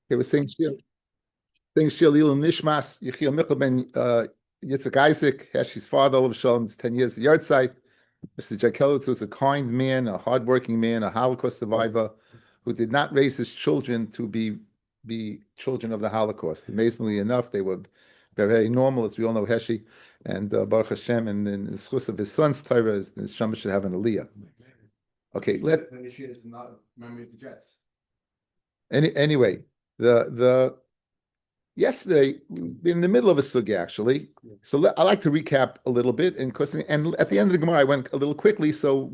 They were saying Shilil Nishmas, Yechiel Michael ben Yitzhak Isaac, Heshi's father, Olav Shalom, it's 10 years, the yard site. Mr. Jakelitz was a kind man, a hardworking man, a Holocaust survivor who did not raise his children to be children of the Holocaust. Amazingly enough, they were very normal, as we all know, Heshi, and Baruch Hashem, and in the schus of his son's Torah, the Shema should have an Aliyah. Okay, anyway, the yesterday, in the middle of a sugya, actually. So I like to recap a little bit, and at the end of the Gemara, I went a little quickly, so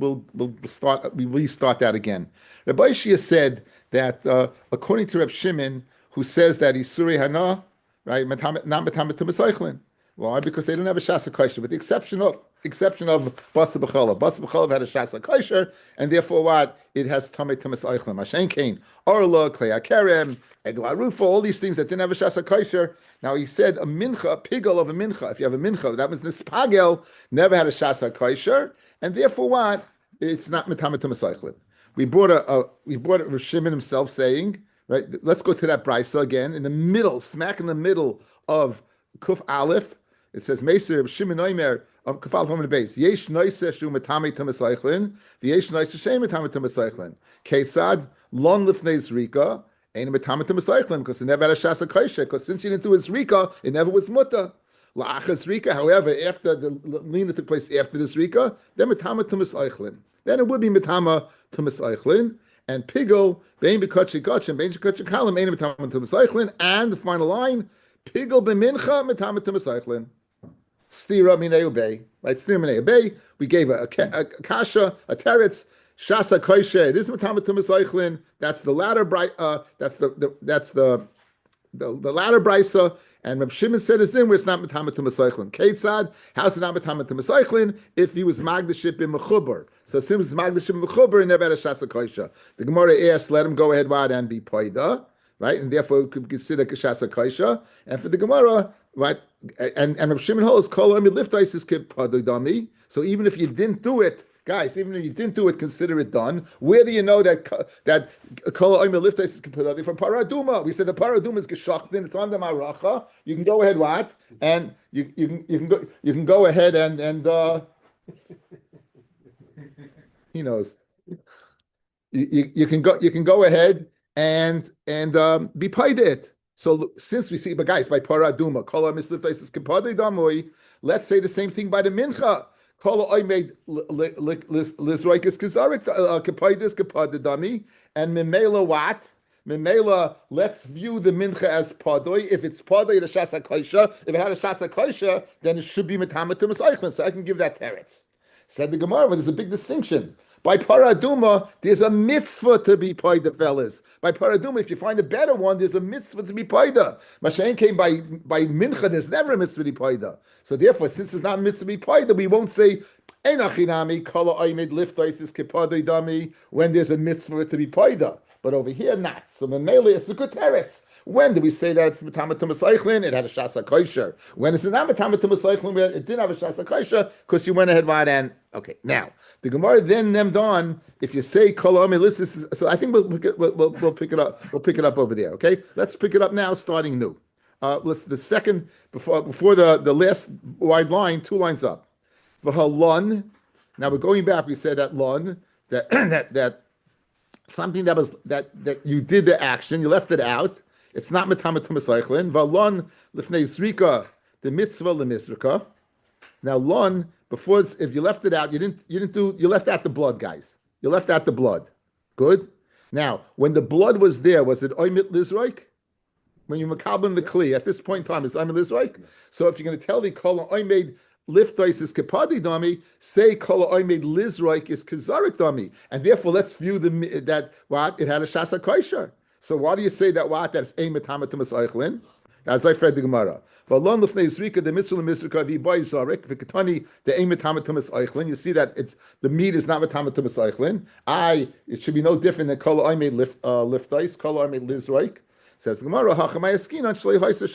we restart that again. Rabbi Shia said that according to Reb Shimon, who says that he's Surei Hana, right, not metamet to Mesoichlin. Why? Because they don't have a shasa kosher, with the exception of Basa B'chalav. Basa B'chalav had a shasa kosher, and therefore what? It has tamei to Mesoichlin. Mashen Kain, Orla, Klei Akerem, Egla Rufa, all these things that didn't have a shasa kosher. Now he said a mincha, a pigel of a mincha. If you have a mincha, that was nispagel, never had a shasa kosher, and therefore what? It's not metamet to Mesoichlin. We brought Rav Shimon himself saying, right? Let's go to that brisa again in the middle, smack in the middle of Kuf Aleph. It says, Meser Shimon Oimer, Kafal from the base. Yesh noise shu matame to Mesoichlin, v'yesh noise shem matame to Mesoichlin. Ketzad lon lifnei zrika, ain't matame to Mesoichlin, because it never had a shasa kosher, because since you didn't do his zrika, it never was mutter. La'achas zrika, however, after the lina took place after the zrika, then matame to Mesoichlin. Then it would be matama to Mesoichlin, and pigel, bein b'kotche gotch, and bein b'kotche kalam, ain't matame to Mesoichlin, and the final line, pigel b'mincha matame to Mesoichlin. Stira minei ubei, right? Stira minei ubei. We gave a kasha, a teretz, shasa koisha. It is matamat to Mesoichlin. That's the latter that's the latter brisa. And Reb Shimon said it's in where it's not matamat to Mesoichlin. Ketzad, how's it not matamat to Mesoichlin? If he was magdaship in mechuber. So since it's magdaship in mechuber, he never had a shasa koisha. The Gemara asked, let him go ahead and be poida, right? And therefore we could consider shasa koisha. And for the Gemara, right? And Rav Shimon holds kol liftais is kipadodami. So even if you didn't do it, guys, even if you didn't do it, consider it done. Where do you know that kol liftais is kipadodami? From paraduma, we said the paraduma is geshachtin. It's on the maracha. You can go ahead, what? And you can go ahead and he knows. You can go ahead and be paid it. So since we see, but guys, by paraduma, kol mislifais is kipadodami. Let's say the same thing by the mincha. Kol made lizroikis kizarik kipaydis kipadodami, and mimela what? Mimela, let's view the mincha as padoi. If it's padoi, the shasa koisha. If it had a shasa koisha, then it should be metamet to Mesoichlin. So I can give that teretz. Said the Gemara, but there's a big distinction. By paraduma, there's a mitzvah to be paida, fellas. By paraduma, if you find a better one, there's a mitzvah to be paida. Mashain came by mincha, there's never a mitzvah to be paida. So therefore, since it's not a mitzvah to be paida, we won't say enachinami kala oimid liftais is kipadai dami when there's a mitzvah to be paida. But over here, not. So memele, it's a good teretz. When do we say that it's metamet to Mesoichlin? It had a shasa kosher. When it's not metamet to Mesoichlin, it didn't have a shasa kosher because you went ahead right and okay. Now the Gemara then named on. If you say kol ha'melitzis, so I think we'll pick it up. We'll pick it up over there. Okay, let's pick it up now, starting new. Let's the second before the last wide line, 2 lines up. V'halon. Now we're going back. We said that lon that something that you did the action, you left it out. It's not metamet to Mesoichlin. Valon lifnei zrika the mitzvah lemisrika. Now lon before if you left it out, you left out the blood, guys. You left out the blood. Good. Now when the blood was there, was it oimit lizroik? When you makabim the kli at this point in time, is oimit lizroik? So if you're going to tell the kol oimid liftais is kapadi dami, say kol oimid lizroik is kazarik dami, and therefore let's view that what it had a shasa kosher. So why do you say that what? That's a metamet to Mesoichlin? As I read the Gemara. V'alon lefnei zrika the mitzvah lemisrika v'boy zarek v'katani the a metamet to Mesoichlin. You see that it's the meat is not metamet to Mesoichlin. It should be no different than kol oimei liftais, kol oimei lizroik. Says Gemara, hachamay askinan shlei hoysa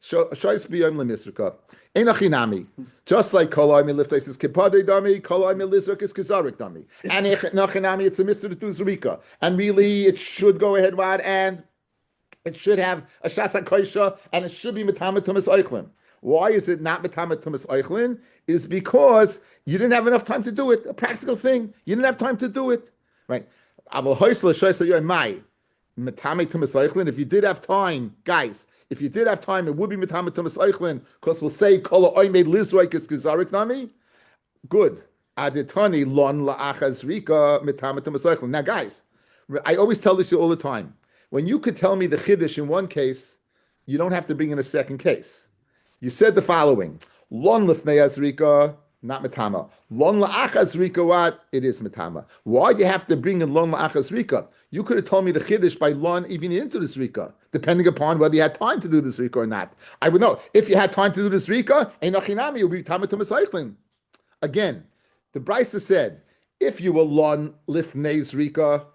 shais b'yom lemisrika. Enachinami, just like kol oimei liftais is kipadei dami, kol oimei lizroik is kizarik dami. And enachinami, it's a mitzvah to do zrika. And really, it should go ahead and It should have a shasa koisha, and it should be metama tumas oichlin. Why is it not metama tumas oichlin? Is because you didn't have enough time to do it. A practical thing. You didn't have time to do it. Right? Aval hoisla shoysa yoy mai. Metame tumas oichlin. If you did have time, guys, if you did have time, it would be metame tumas oichlin, because we'll say kol oimed lizroik is gezarik nami. Good. Aditani lon la'achaz rika metame tumas oichlin. Now, guys, I always tell this all the time. When you could tell me the chiddush in one case, you don't have to bring in a second case. You said the following: Lon lefnei azrika, not metama. Lon la'achas rika, what? It is metama. Why do you have to bring in lon la'achas rika? You could have told me the chiddush by lon even into this rika, depending upon whether you had time to do this rika or not. I would know if you had time to do this rika. Einachinami, it would be tama to mesaichlin. Again, the Brisa said if you were lon lifnei zrika.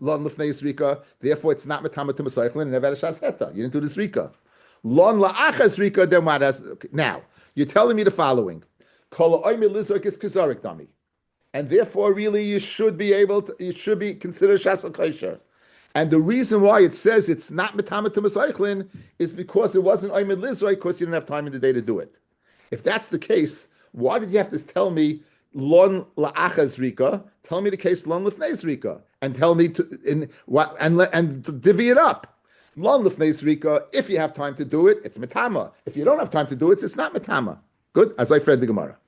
Lon lefnei rika, therefore it's not metama to mesaichlin and never had a shas heta. You didn't do this rika. Lon la'achas rika, then what? Okay. Now you're telling me the following: Kol oimid lizok is kizarik dami, and therefore really you should be able to. It should be considered shas kosher. And the reason why it says it's not metama to mesaichlin is because it wasn't oimid lizok, because you didn't have time in the day to do it. If that's the case, why did you have to tell me lon la'achas rika? Tell me the case lon lefnei rika, and tell me to divvy it up. Lon lefnei rika. If you have time to do it, it's metama. If you don't have time to do it, it's not metama. Good, as I read the Gemara.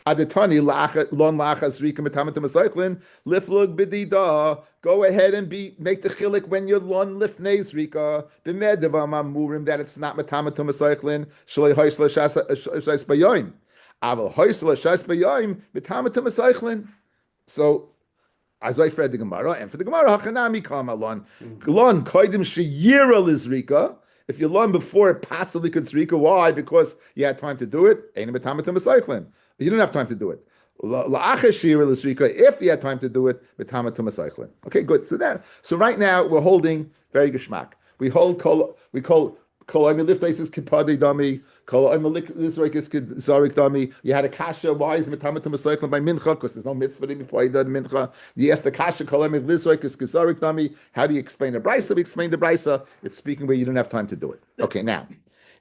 Adetani lon la'achas rika metama to mesaichlin liflug b'dida. Go ahead and make the chilik when you're lon lefnei rika b'medavam amurim that it's not metama to mesaichlin shalei hois l'shas bayoim. Aval hois l'shas bayoim metama to mesaichlin. So, as I read the Gemara, and for the Gemara, hachanami kama lon koidim sheyira lizrika. If you learn before it passively could zrika, why? Because you had time to do it. Ain't metama to mesaichlin. You didn't have time to do it. La'achesh sheyira lizrika. If you had time to do it, metama to mesaichlin. Okay, good. So right now we're holding very geschmack. We call oimid liftais is kippadi dami. Kol oimid lizroik is zarik dami. You had a kasha. Why is metama to mesaichlin by mincha? Because there's no mitzvah before you did mincha. You asked the kasha. Kol oimid lizroik is zarik dami. How do you explain the brisa? We explained the brisa. It's speaking where you didn't have time to do it. Okay, now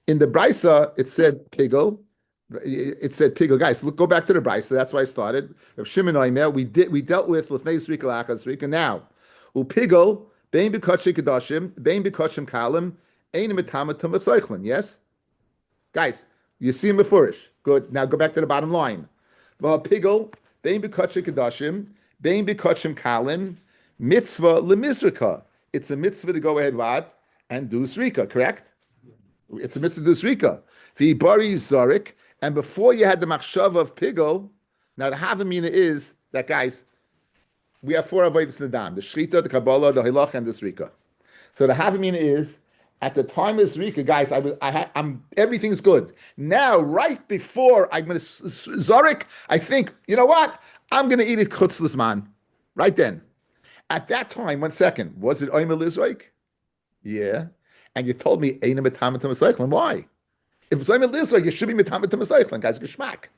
in the brisa it said pigel. It said pigel. Guys, go back to the brisa. That's why I started. Rav Shimon Oimer. We dealt with lefnei zrika la'achas zrika. Now upigel bein b'kotshei kedashim bein b'kotshim kalim. Ein metama to mesaichlin. Yes, guys, you see him beforish. Good. Now go back to the bottom line. Pigel bein b'kotshei kedashim bein b'kotshim kalim mitzvah lemizrika. It's a mitzvah to go ahead and do zrika. Correct? It's a mitzvah to do zrika. V'ibari zarik. And before you had the machshava of pigel, now the havamina is that, guys, we have four avodas nadam: the shrita, the kabbalah, the hilach, and the zrika. So the havamina is at the time of zrika, guys. I'm everything's good. Now, right before I'm going to zarik, I think, you know what? I'm going to eat it chutzlas man. Right then, at that time, 1 second, was it oimel lizraik? Yeah, and you told me eina metamatam mesaichlin. Why? If it's oimel lizraik, it should be metamatam mesaichlin, guys. Geschmack.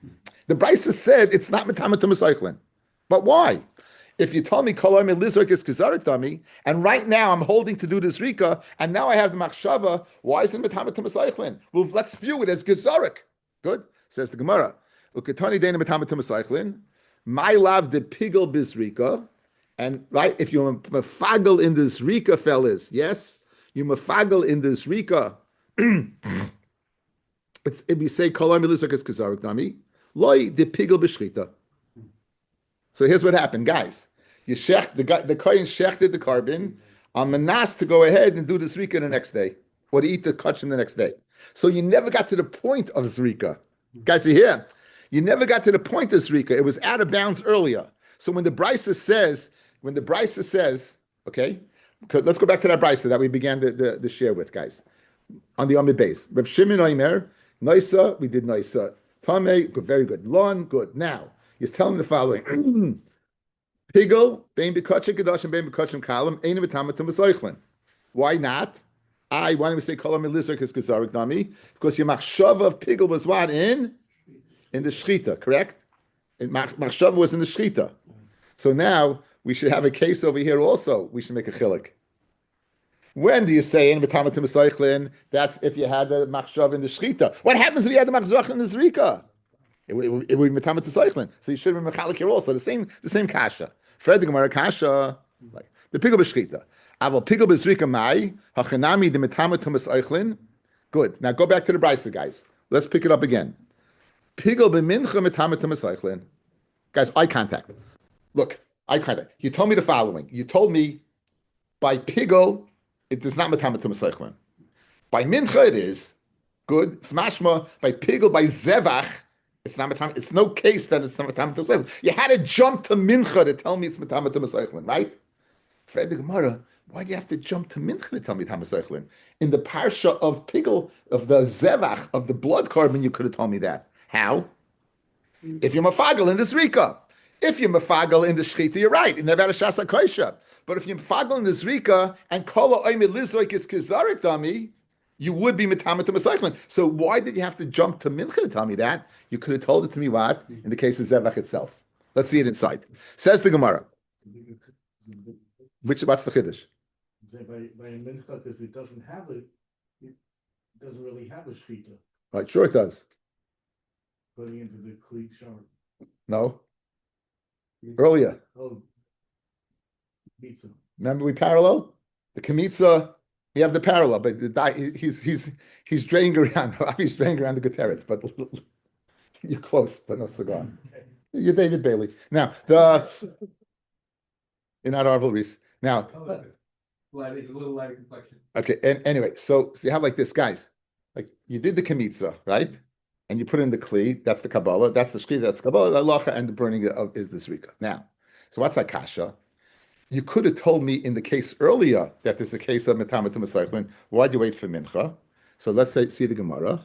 The Brisa said it's not metamatam mesaichlin, but why? If you told me kol oimel lizraik is kizarik dami, and right now I'm holding to do this rika, and now I have the machshava, why is it metamatam mesaichlin? Well, let's view it as kizarik. Good, says the Gemara. Uketani deina metamatam mesaichlin. My love the pigel bizrika, and right, if you're mafagel in this rika, fellas, yes, you mafagel in this rika. If we say kol oimel lizraik is kizarik dami, loy the pigel b'shrita. So here's what happened, guys. You the kohen shechted the carbon on manas to go ahead and do the zrika the next day, or to eat the kachim the next day. So you never got to the point of zrika. Guys, you hear? You never got to the point of zrika. It was out of bounds earlier. So when the Brisa says, okay, let's go back to that Brisa that we began the share with, guys. On the Amid base. Rav Shimon Oimer, Noisa, we did Noisa. Tameh, good, very good. Lon, good. Now, he's telling the following. Pigel, bein b'kotchim kedashim, bein b'kotchim kalim, ein v'tamatum v'soichlin. Why not? Why don't we say kolam elizar is gezarik dami? Because your machshava of pigel was what? In the shchita, correct? Machshava was in the shchita. So now we should have a case over here also. We should make a chilik. When do you say in B'tamatim Esoichlin? That's if you had the machshav in the shchita. What happens if you had the machshav in the zrika? It would be B'tamatim Esoichlin. So you should be mechalik here also. The same kasha. Fred the Gemara kasha, like the pigel b'shchita. Aval pigel b'zrika mai hachanami the B'tamatim Esoichlin. Good. Now go back to the brisa, guys. Let's pick it up again. Pigel b'mincha B'tamatim Esoichlin. Guys, eye contact. Look, eye contact. You told me the following. You told me by pigel, it is not matamatum esoichlin. By mincha, it is. Good. It's mashma. By pigel, by zevach, it's not matamatum. It's no case that it's not matamatum esoichlin. You had to jump to mincha to tell me it's matamatum esoichlin, right? Fred the Gemara, why do you have to jump to mincha to tell me matamatum esoichlin? In the parsha of pigel, of the zevach, of the blood carbon, you could have told me that. How? If you're mafagel in this rika. If you're mafagel in the shchita, you're right. You never had a shasa koisha. But if you're mafagel in the zrika and kola oimid lizroik is kizarik dami, you would be metamatim esoichlin. So why did you have to jump to mincha to tell me that? You could have told it to me what? In the case of zevach itself. Let's see it inside. Says the Gemara. What's the chiddush? By a mincha, because it doesn't really have a shchita. Right, sure it does. Putting into the cleat shower. No. Earlier. Oh, pizza. Remember we parallel? The Kemitza, we have the parallel, but he's draining around. He's draining around the Guterres, but you're close, but no cigar. You're David Bailey. Now, you're not Arvel Reese. Now, it's a little lighter complexion. Okay, and anyway, so you have like this, guys. Like you did the Kemitza, right? And you put in the Kli, that's the Kabbalah, that's the Shkita, that's the Kabbalah, the Halacha, and the burning is the Zrika. Now, so what's that kasha? You could have told me in the case earlier that there's a case of Metamatum Esoichlin. Why'd you wait for Mincha? So let's see the Gemara.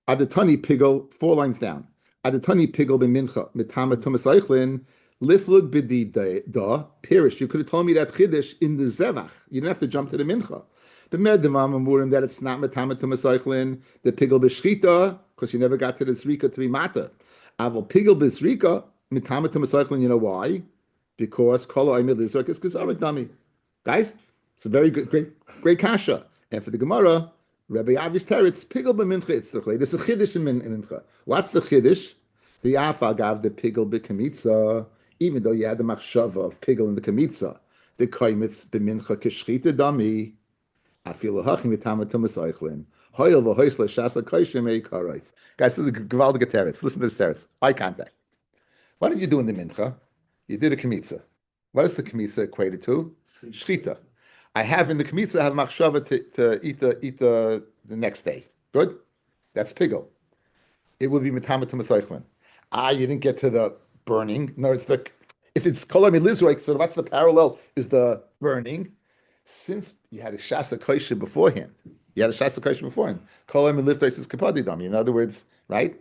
Adatani Pigel, 4 lines down. Adatani Pigel b'Mincha, Metamatum Esoichlin, Liflug b'di da, Pirish. You could have told me that Chiddush in the Zevach. You didn't have to jump to the Mincha. The Medemam that it's not Metamatum Esoichlin, the Pigel b'Shchita, because you never got to the Zrika to be matter. Aval Pigel b'Zrika, Metamatum Esoichlin, you know why? Because Kol Oimid Lizrak is Kezarik Dami. Guys, it's a very good, great kasha. And for the Gemara, Rabbi Avi's teretz, Pigel b'Mincha Itzrachle. There's a Chiddush in Mincha. What's the Chiddush? The Afa gav the Pigel b'Kemitza, even though you had the Machshava of Pigel in the Kemitza. The Koimitz b'Mincha Keshchita Dami. Afilu Hachim Metamatum Esoichlin. Hoyel v'Hoysle Shasa Koishim Eikaroit. Guys, this is a Gavaldic teretz. Listen to this teretz. Eye contact. What did you do in the mincha? You did a kemitza. What is the kemitza equated to? Shchita. I have in the kemitza, I have machshava to eat the next day. Good? That's pigel. It would be metamatum esoichlin. You didn't get to the burning. No, if it's kolam elizroik, so what's the parallel? Is the burning. Since you had a shasa koisha beforehand, kolam eliftais is kapadidam. In other words, right?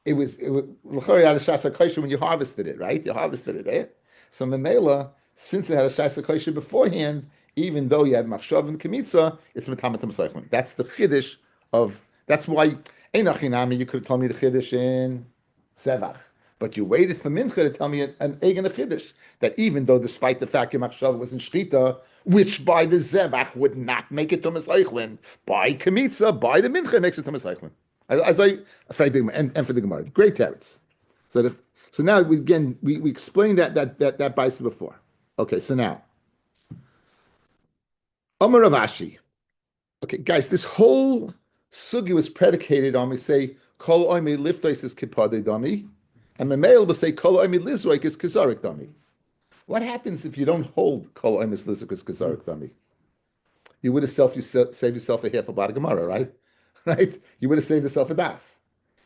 It was l'chori had a shasa kosher when you harvested it, right? You harvested it, eh? So memela, since it had a shasa kosher beforehand, even though you had machshav and kemitza, it's metamatam esoichlin. That's the chiddush of. That's why einachinami. You could have told me the chiddush in sevach, but you waited for mincha to tell me an egen chiddush that even though, despite the fact your machshav was in shchita, which by the zevach would not make it to esoichlin, by kemitza, by the mincha it makes it to esoichlin. As I and for the Gemara, great teretz. So now we explained that baisa before. Okay, so now Amar Rav Ashi. Okay, guys, this whole sugi was predicated on we say kol oimi liftois is kipadei dami, and Memail will say kol oimi lizroik is kizarik dami. What happens if you don't hold kol oimi lizroik is kizarik dami? You would have saved yourself a half a bottle of Gemara, right? Right? You would have saved yourself a daf.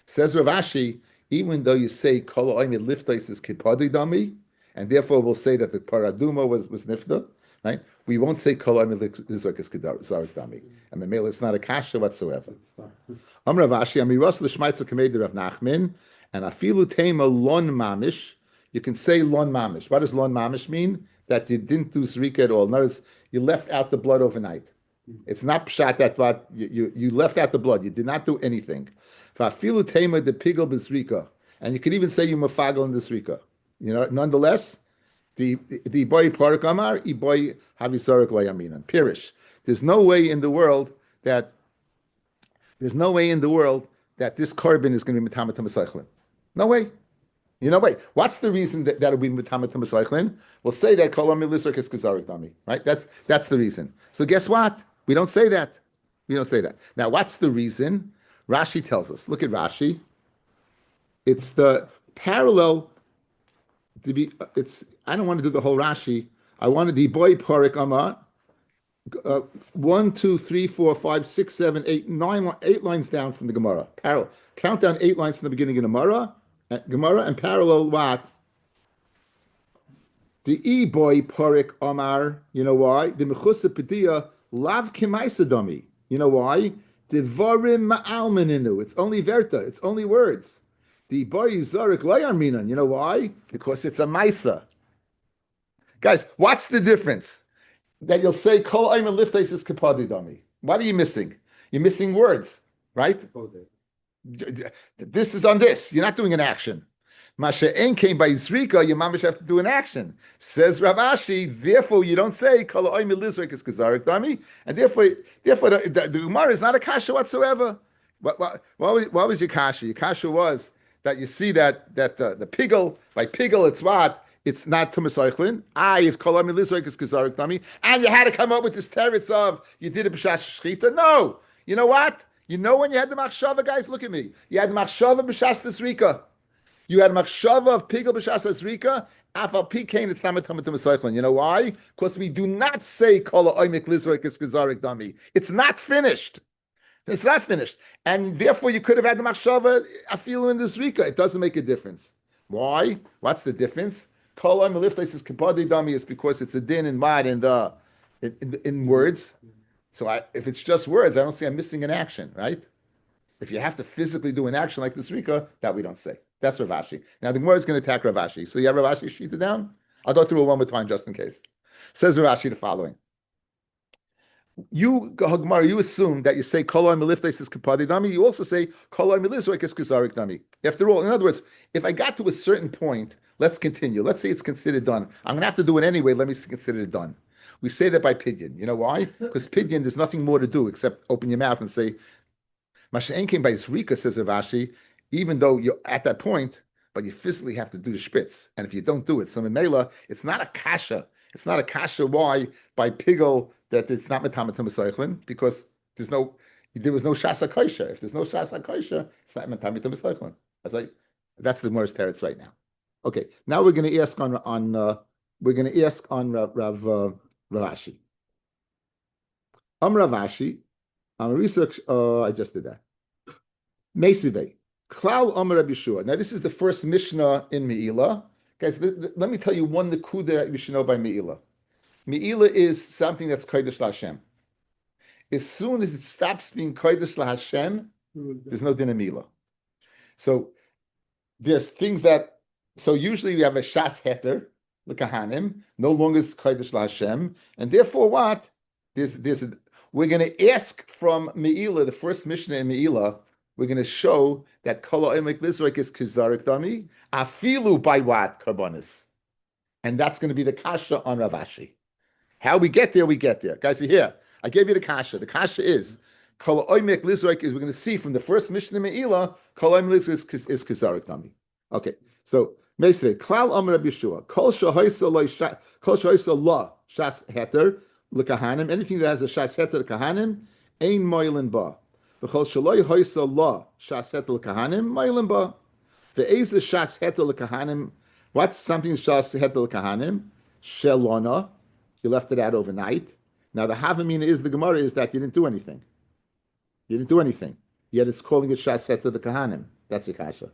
Says Rav Ashi, even though you say kol oimid liftais is kipadi dami, and therefore we'll say that the paraduma was nifta, right? We won't say kol oimid liftais is kizarik dami, and the male it's not a kasha whatsoever. Rav Ashi, amiras l'shmaitza kamei Rav Nachman, and afilu tema lon mamish. You can say lon mamish. What does lon mamish mean? That you didn't do zrika at all. Notice you left out the blood overnight. It's not pshat that but you left out the blood. You did not do anything. Fafilu tema de pigel bezrika, and you could even say you mafagel in the zrika. You know, nonetheless, The boy parak amar, I boy havisarik layaminan. Pirish. There's no way in the world that this carbon is going to be metamet masaychlin. No way. You know, wait. What's the reason that it'll be metamet masaychlin? We'll say that kol amilisrik is kazarik dami. Right. That's the reason. So guess what? We don't say that. We don't say that. Now, what's the reason? Rashi tells us. Look at Rashi. It's the parallel to be. I don't want to do the whole Rashi. I wanted the boy parik amar. 1, 2, 3, 4, 5, 6, 7, 8, 9, 8 lines down from the Gemara. Parallel. Count down 8 lines from the beginning of the Gemara, and parallel what? The E boy parik amar. You know why? The mechusa pediya lav kimaisa dami. You know why? The varim ma'almeninu. It's only verta. It's only words. The boy zarik layarminan. You know why? Because it's a maisa. Guys, what's the difference? That you'll say kol ayman liftais is kapadi dami. What are you missing? You're missing words, right? This is on this. You're not doing an action. Masha en came by Zrika, you mamish have to do an action. Says Rav Ashi, therefore you don't say kol ayman lizrik is kazarik dami, and therefore the Gemara is not a kasha whatsoever. What was your kasha? Your kasha was that you see that the pigel, by pigel it's what? It's not Tumas Eichlin. If Kol Ami Lizraik is Kazarik Dami, and you had to come up with this teretz of you did a b'shas shchita. No, you know what? You know when you had the machshava, guys. Look at me. You had machshava b'shas Zrika. You had machshava of pigel b'shas Zrika. Afal pikein it's not Tumas Eichlin. You know why? Because we do not say Kol Ami Lizraik is Kazarik Dami. It's not finished. It's not finished, and therefore you could have had the machshava afilu in the Zrika. It doesn't make a difference. Why? What's the difference? Kol Liftais is kapadi dami is because it's a din in what in words. So if it's just words, I don't see I'm missing an action, right? If you have to physically do an action like the Srika, that we don't say. That's Rav Ashi. Now the Gemara is going to attack Rav Ashi. So you have Rav Ashi sheeted down? I'll go through it one more time just in case. Says Rav Ashi the following. You assume that you say Kol Liftais is kapadi dami. You also say Kol Lizraik is kazarik dami. After all, in other words, if I got to a certain point, let's continue. Let's say it's considered done. I'm going to have to do it anyway. Let me consider it done. We say that by pidyon. You know why? Because pidyon, there's nothing more to do except open your mouth and say, Masha'en came by Zrika, says Rav Ashi, even though you're at that point, but you physically have to do the spitz. And if you don't do it, so in Mela, it's not a kasha. It's not a kasha. Why? By pigel, that it's not metamatum eichlin, because there was no shasa kaisha. If there's no shasa kaisha, it's not metamatum eichlin. That's the Gemara's teretz right now. Okay, now we're going to ask on Rav Ashi. Rav Ashi, research. I just did that. Meisive Klal Rabbi Yeshua. Now this is the first Mishnah in Me'ilah. Guys, let me tell you one nekuda that you should know by Me'ilah. Me'ilah is something that's Kodesh LaHashem. As soon as it stops being Kodesh LaHashem, there's no din of Me'ilah. So there's things that, so usually we have a Shas Heter, the Kahanim, no longer is Kodesh LaHashem, and therefore what? We're going to ask from Me'ilah, the first Mishnah in Me'ilah, we're going to show that Kol Ha'emek Lizraik is Kizarik Dami, afilu by what? Karbonis. And that's going to be the Kasha on Rav Ashi. How we get there, we get there. Guys, you hear? I gave you the Kasha. The Kasha is, Kol Ha'emek Lizraik is, we're going to see from the first Mishnah in Me'ilah, Kol Ha'emek Lizraik is Kizarik Dami. Okay, so, Meisei, Klal Amar Rabbi Yeshua, Kol Shahoisa La Shas Heter, L'Kahanim, anything that has a Shas Heter L'Kahanim, Ein Moilin Ba. V'chol Shaloi Hoisa La Shas Heter L'Kahanim, Moilin Ba. Ve'ez Shas Heter L'Kahanim, what's something Shas Heter L'Kahanim? Shelona, you left it out overnight. Now the Havamina is, the Gemara is that you didn't do anything. You didn't do anything. Yet it's calling it Shas Heter L'Kahanim. That's your Kasha.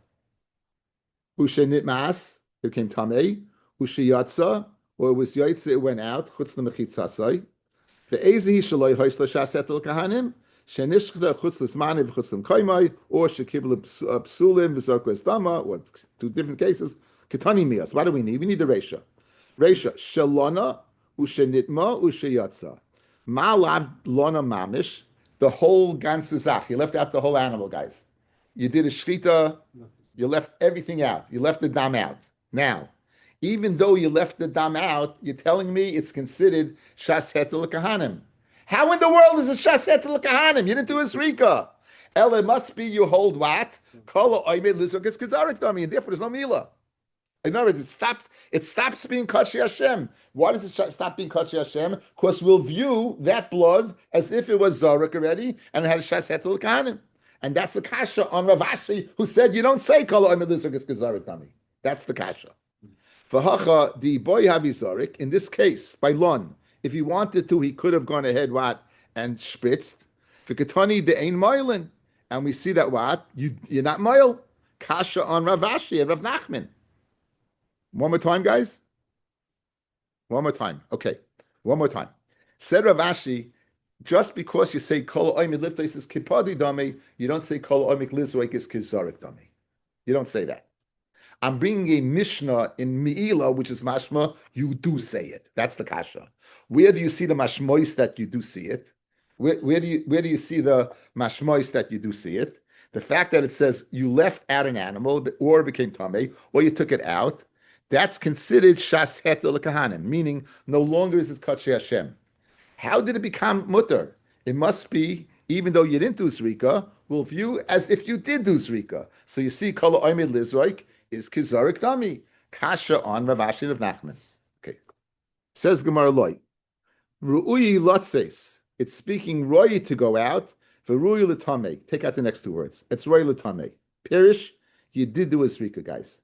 Ushe Nitmas, it came Tamei. Ushe Yatsa, or it was Yaitza, it went out. Chutz L'Mechitzasai. Ve'ezi Shaloi Hoisa Shas Heter L'Kahanim, Shenishchta Chutz L'Zmani V'chutz L'Mkaimai, or Shekibel Psulim V'Zarko Esdama, or two different cases. Ketani Mias. What do we need? We need the Reisha. Reisha, Shalona, Ushe Nitma, Ushe Yatsa. Ma'alav Lona Mamish, the whole ganze Zach. You left out the whole animal, guys. You did a Shchita, you left everything out. You left the dam out. Now, Even though you left the dam out, you're telling me it's considered shas heter l'kahanim. How in the world is it shas heter l'kahanim? You didn't do a zrika. El, it must be you hold what? Kol oimed lizok is kizarik dami, and therefore there's no mila. In other words, it stops being Kachi Hashem. Why does it stop being Kachi Hashem? Because we'll view that blood as if it was Zarek already and it had a Shas Hetel Kanim. And that's the Kasha on Rav Ashi, who said you don't say Kol Oimid Lizok is Zarek Dami. That's the Kasha. For Hacha, the boy Havi Zarek, in this case, by Lon, if he wanted to, he could have gone ahead and spritzed. For Ketani, the Ein Moilin. And we see that you're not Moil. Kasha on Rav Ashi and Rav Nachman. One more time, guys. One more time. Okay. One more time. Said Rav Ashi, just because you say Kol Oimid Liftos is Kipadi Dami, you don't say Kol Oimid Lizroik is Kizarik Dami. You don't say that. I'm bringing a Mishnah in Me'ila, which is Mashma, you do say it. That's the Kasha. Where do you see the Mashmois that you do see it? Where do you see the Mashmois that you do see it? The fact that it says you left out an animal, or it became Tameh, or you took it out, that's considered Shas Heter L'Kahanim, meaning no longer is it Kachi Hashem. How did it become mutter? It must be, even though you didn't do Zrika, we'll view as if you did do Zrika. So you see, Kol Oimid Lizroik is Kizarik Dami. Kasha on Rav Ashi of Nachman. Okay. Says Gemara Loi. Ru'uyi Lotses. It's speaking Roy to go out. For Ru'uyi L'Tamei. Take out the next two words. It's Roy L'Tamei. Pirish, you did do a Zrika, guys.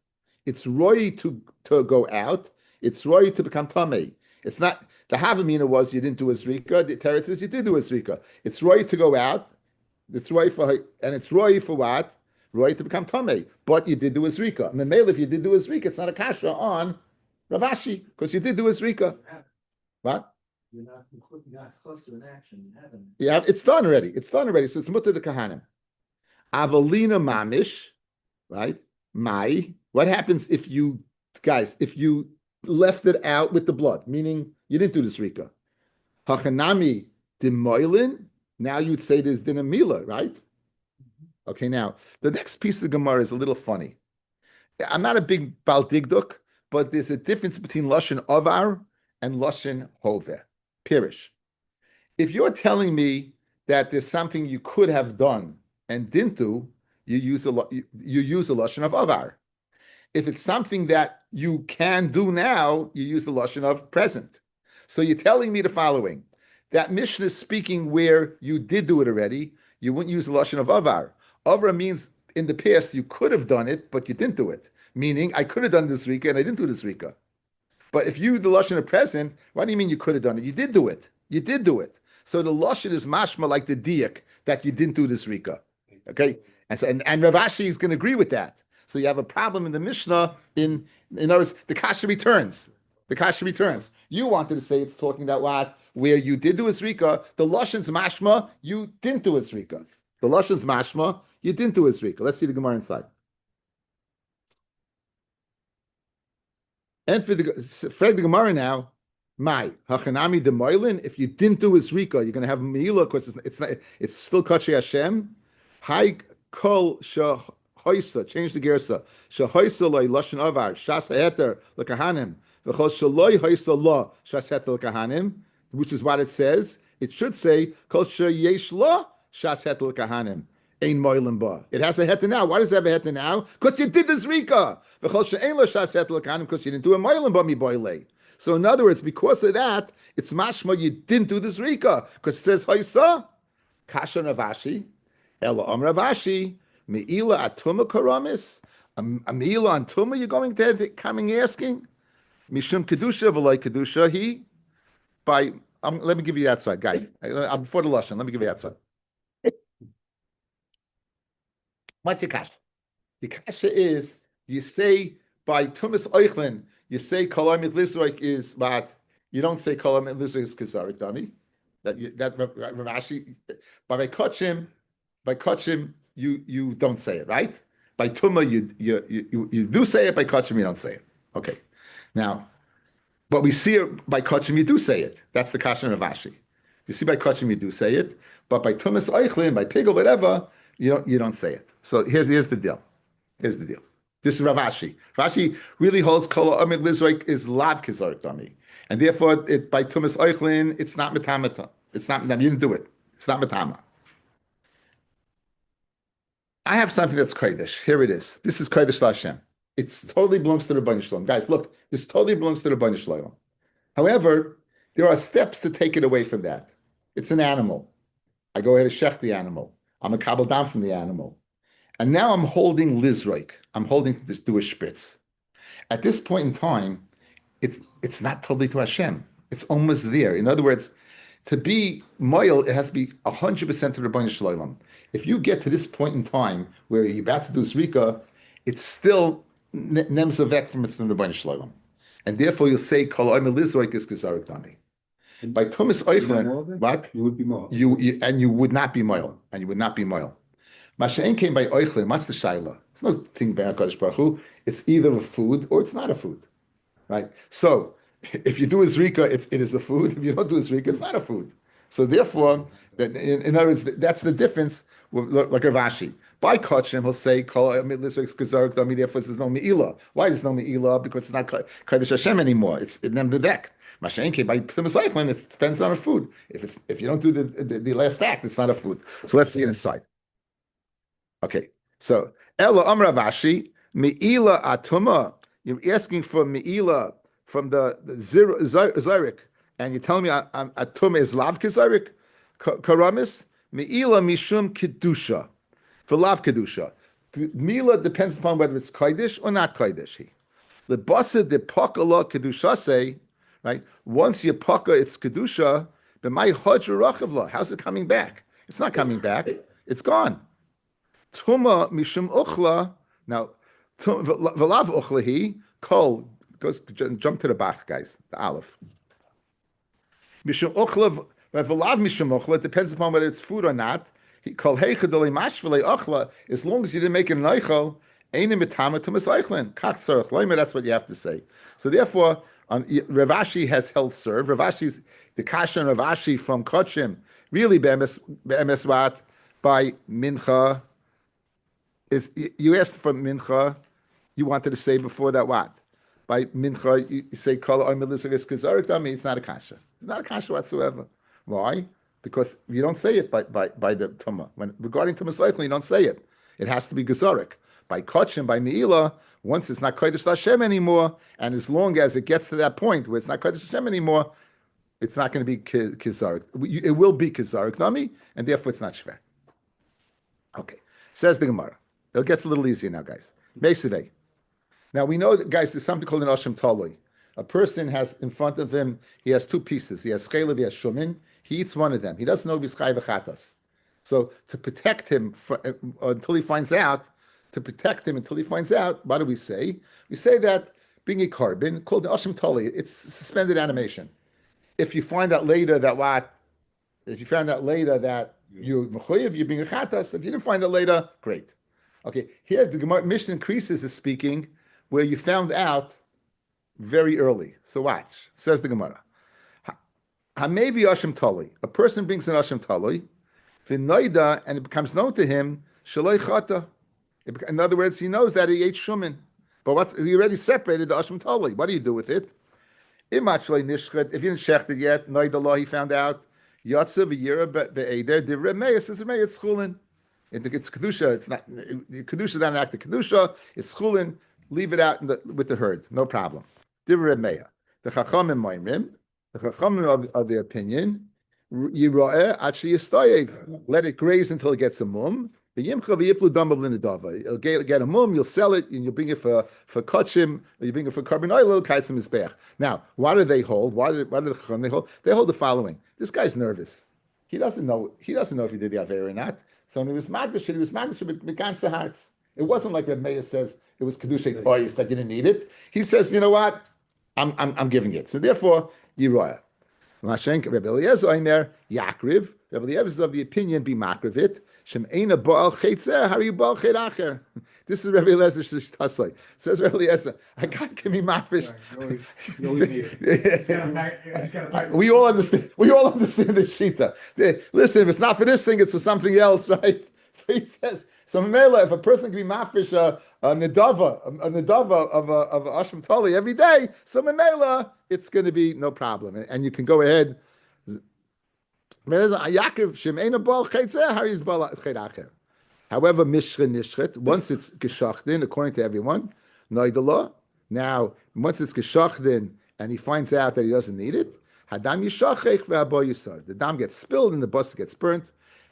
It's Roy to go out. It's Roy to become Tamei. It's not, the Havamina was you didn't do a Zrika. The Teretz says you did do a Zrika. It's Roy to go out. It's Roy and it's Roy for what? Roy to become Tamei. But you did do a Zrika. Memel, if you did do a Zrika, it's not a Kasha on Rav Ashi, because you did do a Zrika. What? You're not close to an action. You haven't. Yeah, it's done already. It's done already. So it's mutter to Kahanim. Avalina Mamish, right? Mai. What happens if you left it out with the blood, meaning you didn't do this Rika? Hachanami Dimoilin, now you'd say there's Dinamila, right? Okay, now, the next piece of Gemara is a little funny. I'm not a big Bal Digduk, but there's a difference between Lashon Avar and Lashon Hove. Pirish. If you're telling me that there's something you could have done and didn't do, you use a Lashon of Avar. If it's something that you can do now, you use the Lashon of present. So you're telling me the following, that Mishnah is speaking where you did do it already, you wouldn't use the Lashon of Avar. Avar means in the past you could have done it, but you didn't do it. Meaning, I could have done this Rika and I didn't do this Rika. But if you do the Lashon of present, what do you mean you could have done it? You did do it. You did do it. So the Lashon is mashma like the diak that you didn't do this Rika. Okay? And Rav Ashi is going to agree with that. So you have a problem in the Mishnah. In other words, the kasha returns. The kasha returns. You wanted to say it's talking about what? Where you did do a Zrika. The Lashon's mashma, you didn't do a Zrika. The Lashon's mashma, you didn't do a Zrika. Let's see the Gemara inside. And for the Gemara now, my hachanami demoilin. If you didn't do a Zrika, you're going to have meila because it's still kachi Hashem. High kol shah. Change the gersa. Shahoisa loy lashon avar shas heter lekahanim v'chol shaloi hoisa lo shas heter lekahanim, which is what it says. It should say kol shayesh lo shas heter lekahanim ein moilim ba. It has a heter now. Why does it have a heter now? Because you did this rika. V'chol she'ein lo shas heter lekahanim, because you didn't do a moilim ba mi boile. So in other words, because of that, it's mashma you didn't do this rika, because it says hoisa kasha navashi ela Rav Ashi. Me'ila atuma karamis, a me'ila on tuma. You're going to coming asking, mishum kedusha v'loy kedusha. He by let me give you that side, guys. Before the lashon, let me give you that side. What's your kasha? Your kasha is you say by tumas oichlin. You say kolam mit lisroik is what you don't say kolam mit lisroik is kizarik dami. That Rav Ashi by kachim. You don't say it, right? By Tumah, you do say it. By Kachim, you don't say it. Okay. Now, but we see it by Kachim, you do say it. That's the Kashan of Ashi. You see by Kachim, you do say it. But by Tumas Eichlin, by Pig or whatever, you don't say it. So here's the deal. Here's the deal. This is Ravashi. Rashi really holds kol amid lizroik is lav kizarik dami, and therefore it by tumas oichlin it's not metamata. It's not. You didn't do it. It's not metama. I have something that's kodesh. Here it is. This is kodesh Hashem. It totally belongs to the Rebbeinu Shalom. Guys, look, this totally belongs to the Rebbeinu Shalom. However, there are steps to take it away from that. It's an animal. I go ahead and shech the animal. I'm a kabel down from the animal. And now I'm holding lizroik. I'm holding this to a spitz. At this point in time, it's not totally to Hashem. It's almost there. In other words, to be moil, it has to be 100% to the Rebbeinu Shalom. If you get to this point in time where you're about to do zrika, it's still nemzavek from its Rebbeinu Shalom. And therefore you'll say, Kol oimel lizroik is gezarik dami. By Tumas Oichlin, what? You would be moil. You would not be moil. And you would not be moil. Masha'en came by Oichlin. What's the shaila? It's no thing by HaKadosh Baruch Hu. It's either a food or it's not a food. Right? So, if you do a zrika, it is a food. If you don't do a zrika, it's not a food. So therefore, in other words, that's the difference, like Ravashi. By Kachim, he'll say, therefore there's no Me'ilah. Why there's no Me'ilah? Because it's not Kodesh Hashem anymore. It's Nemdevek. Mashenke by Ptimus Eichlin, it depends on a food. If you don't do the last act, it's not a food. So let's see it inside. Okay, so Ella Amravashi Meila Atuma. You're asking for Meila from the Zyrik, and you're telling me Atuma is Lav Kizarik Karamis Meila Mishum Kedusha for Lav Kedusha. Meila depends upon whether it's Kodesh or not Kodesh. The Basa de Pakala Kedusha say. Right? Once you pucker its kedusha, but my hodger rachavla, how's it coming back? It's not coming back. It's gone. Tuma mishum uchla. Now, v'lav uchlahi kol goes jump to the back, guys. The aleph. Mishum uchla v'lav mishum uchla. It depends upon whether it's food or not. He kol heichadali mashvele uchla. As long as you didn't make it an eichel, einim mitama tumas eichlin. Kach tzarich loimer. That's what you have to say. So therefore. Ravashi has held serve. Ravashi's the kasha and Ravashi from Kochim really be'emesvat by mincha is you asked for mincha. You wanted to say before that what? By mincha you say kol oimelis kazarik dami. It's not a kasha. It's not a kasha whatsoever. Why? Because you don't say it by the tumah. When regarding tumas leichel, you don't say it. It has to be gazarik. By Kochim, by Me'ilah, once it's not Kodesh Hashem anymore, and as long as it gets to that point where it's not Kodesh Hashem anymore, it's not going to be Kizarik. It will be Kizarik Nami, and therefore it's not Shver. Okay. Says the Gemara. It gets a little easier now, guys. Mesidei. Now we know that, guys, there's something called an Asham Taloi. A person has in front of him, he has two pieces. He has Chelev, he has Shumin. He eats one of them. He doesn't know if he's Chai V'chatas. So to protect him until he finds out, what do we say? We say that being a carbon, called the Asham Tali, it's suspended animation. If you find out later that you're mechuyev, you're being a chatas. If you didn't find out later, great. Okay, here the Gemara Mishnah increases is speaking where you found out very early. So watch, says the Gemara. Hamevi Asham Tali. A person brings an Asham Tali, v'noida, and it becomes known to him, shaloi chata. In other words, he knows that he ate shumin, but he already separated the asham tali. What do you do with it? If you didn't shecht it yet, noidallah, he found out. Yatsa v'yira be'eder divrei meya says meya it's chulin. It's kedusha. It's not kedusha. Is not an act of kedusha. It's chulin. Leave it out with the herd. No problem. Divrei meya. The chachamim moimrim. The chachamim of the opinion. Yira'eh achi yistayev. Let it graze until it gets a mum. You'll get a mum, you'll sell it, and you'll bring it for kachim, or you bring it for carbon oil, kaitzim isbech. Now, why do they hold? Why do the chacham they hold? They hold the following. This guy's nervous. He doesn't know if he did the aver or not. So when he was magdash with beganza hearts. It wasn't like Rabbi Meir says it was kedushay boys that didn't need it. He says, you know what? I'm giving it. So therefore, Yiroya. Lashenk Rabbi Eliezer Omer Yakriv. Rabbi Eliezer is of the opinion be makrivit. Shem Eina Baal Cheitzeh. How are you Baal Cheit Acher? This is Rabbi Eliezer Shtaslay. Says Rabbi Eliezer, I got to be mafish. We all understand. We all understand the shita. Listen, if it's not for this thing, it's for something else, right? So he says, so Mela, if a person can be mafish a nedava of a asham tali every day, so Mela, it's going to be no problem, and you can go ahead. However, mishre nishret, once it's geschachten, according to everyone, noidala. Now, once it's geschachten and he finds out that he doesn't need it, hadam yishachech ve'abo yisar. The dam gets spilled and the basa gets burnt.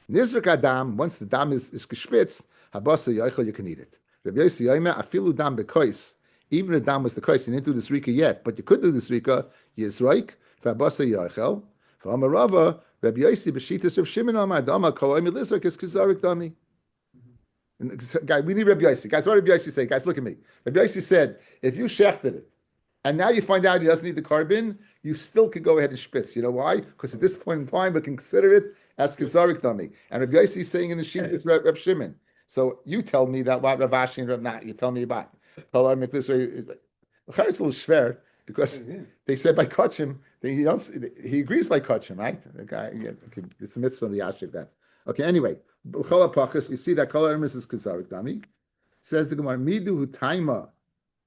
Nizrak adam, once the dam is gespitzt, habasa yoichel, you can eat it. Rabbi Yossi Yomer, afilu dam bekois. Even the dam was the kois, you didn't do this rika yet, but you could do this rika, yizraik, ve'abasa yoichel. V'amarava, Rabbi Yossi b'shitas Rav Shimon amar dama kol oimi lizrak is kizarik dami. Guys, we need Rabbi Yossi. Guys, what did Rabbi Yossi say? Guys, look at me. Rabbi Yossi said, if you shechted it, and now you find out he doesn't need the carbon, you still could go ahead and spitz. You know why? Because at this point in time, we can consider it as kizarik dami. And Rabbi Yossi is saying in the sheet is Rav Shimon. So you tell me that what Rav Ashi and Rav Nat, you tell me about. I'll make this way. It's a little schwer because they said by kachim, he agrees by kachim, right? The guy, it's a mitzvah of the Yashiv that. Okay, anyway, you see that kol emes is kizarik dami. Says the Gemara, midu hutaima,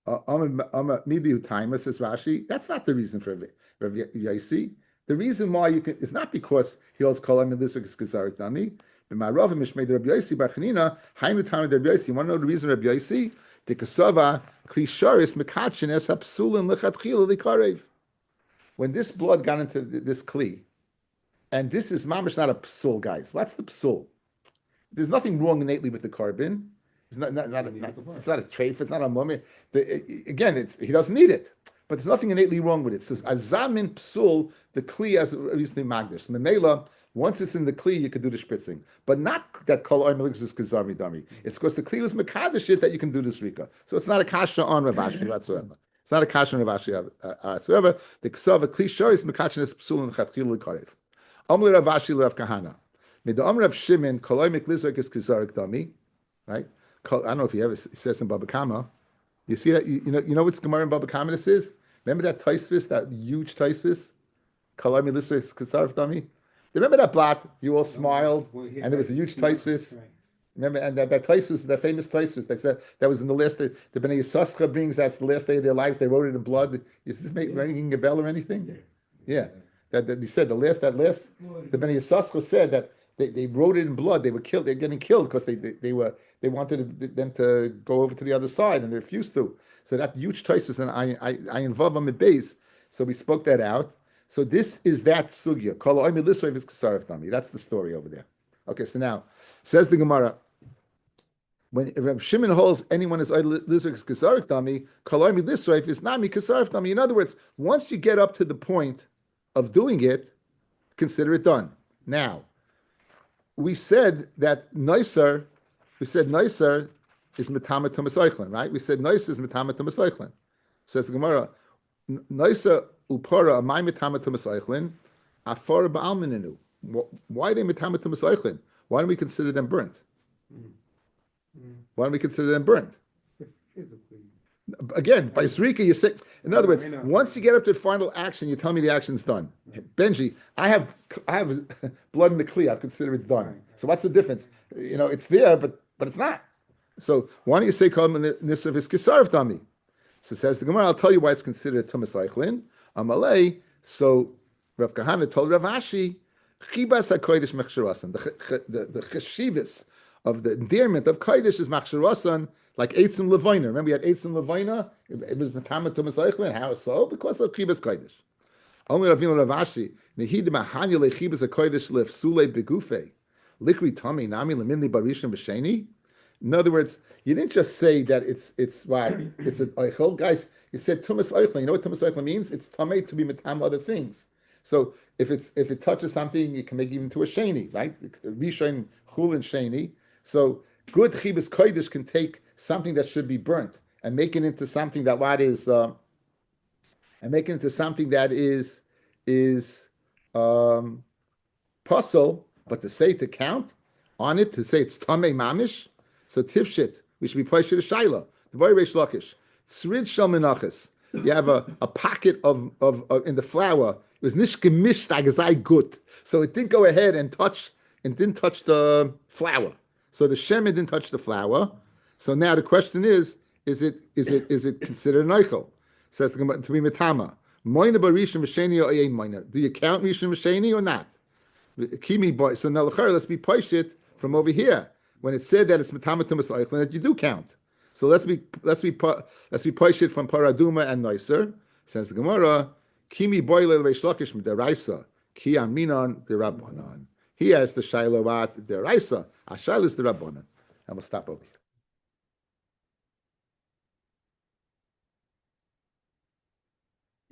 midu hutaima, says Rashi. That's not the reason for Rav Yossi. The reason why you can is not because he holds kol emes is kizarik dami. B'marav mishmei Rabbi Yossi bar Chanina, hainu taima Rabbi Yossi. You want to know the reason Rabbi Yossi? The kasava klisharis mekatchin es hapsulin lechatchila likarev. When this blood got into this kli, and this is mamish not a psul, guys. What's the psul? There's nothing wrong innately with the carbon. It's not it's not a treif. It's not a mummy. Again, he doesn't need it, but there's nothing innately wrong with it. So azamin psul, the kli as recently magdish. Memela, once it's in the kli, you can do the spritzing, but not that kol oimelik is kazami dami. It's because the kli was mekadosh it that you can do this rika. So it's not a kasha on Rav Ashi whatsoever. It's not a kasha on Rav Ashi whatsoever. The ksava kli shor is mekachin es psul and chatchil l'karev. Amli Rav Ashi l'Rav Kahana. Mid Amr Rav Shimon kol oimek lizrak is kazarik dami. Right? I don't know if he ever says in Baba Kama. You see that? You know what's Gemara in Baba Kama this is? Remember that taisvis, that huge taisvis? Kol oimek lizrak is kazarik dami. Remember that blot? You all smiled, and there was a huge taisvis. Remember, and that taisvis, that famous taisvis, they said that was in the last day. The Bnei Yisachar brings that's the last day of their lives. They wrote it in blood. Is this ringing a bell or anything? Yeah. That he said the last the Bnei Yisachar said that they wrote it in blood. They were killed. They're getting killed because they wanted them to go over to the other side and they refused to. So that huge taisvis, and I involve them in base. So we spoke that out. So this is that sugya. Kol oimi lisroif is kasarif dami. That's the story over there. Okay, so now says the Gemara, when Rav Shimon holds anyone is lisroif is kasarif dami, kol oimi lisroif is nami kasarif dami. In other words, once you get up to the point of doing it, consider it done. Now, we said that nicer is metama tumasaychlin, right? We said nicer is metama tumasaychlin. Says the Gemara, nicer upara amay metama tumasaychlin, afar ba'almininu. Why are they metama tumasaychlin? Why don't we consider them burnt? Why don't we consider them burnt? Again, by Srika, you say, in other words, once you get up to the final action, you tell me the action's done. Benji, I have blood in the kli, I consider it's done. So what's the difference? It's there, but it's not. So why don't you say, Kol Nisraf is Kisarv Dami? So says the Gemara, I'll tell you why it's considered Tumas Eichlin. Amalei, so Rav Kahana told Rav Ashi, Chibas HaKodesh Mechshirasan, the cheshivas of the endearment of Kodesh is Mechshirasan, like Eitzim Levoina. Remember we had Eitzim Levoina? It was Matama Tumas Eichlin. How so? Because of Chibas Kodesh. Only Ravina Rav Ashi, Nehid Mahanya Lechibas HaKodesh Lefsule Begufe, Likri Tami Nami Lemimli Barishim B'Sheni. In other words, you didn't just say that it's right. It's an oichel, guys. You said tumas oichel. You know what tumas oichel means? It's tamei to be matam other things. So if it touches something, you can make it even to a sheni, right? Rishon chul and sheni. So good chibas kodesh can take something that should be burnt and make it into something that puzzle. But to count on it, to say it's tamei mamish. So tifshit, we should be placed a shaila. The very Reish Lakish. Tzrid shel Menachos. You have a packet of in the flour. It was nish gemisht agazai gut. So it didn't go ahead and didn't touch the flour. So the shemen didn't touch the flour. So now the question is it considered an eichel? Says to be metama. Moina barishim v'sheni or ayin moina. Do you count rishim v'sheni or not? Kimi boy. So now let's be it from over here when it said that it's metama tumas eichel that you do count. So let's be it from paraduma and noiser. Says the Gemara. Kimi boy leish lakish midaraisa ki aminan derabbanan. He has the shaylavat deraisa. Ashayla is the rabbanan. And we'll stop over here.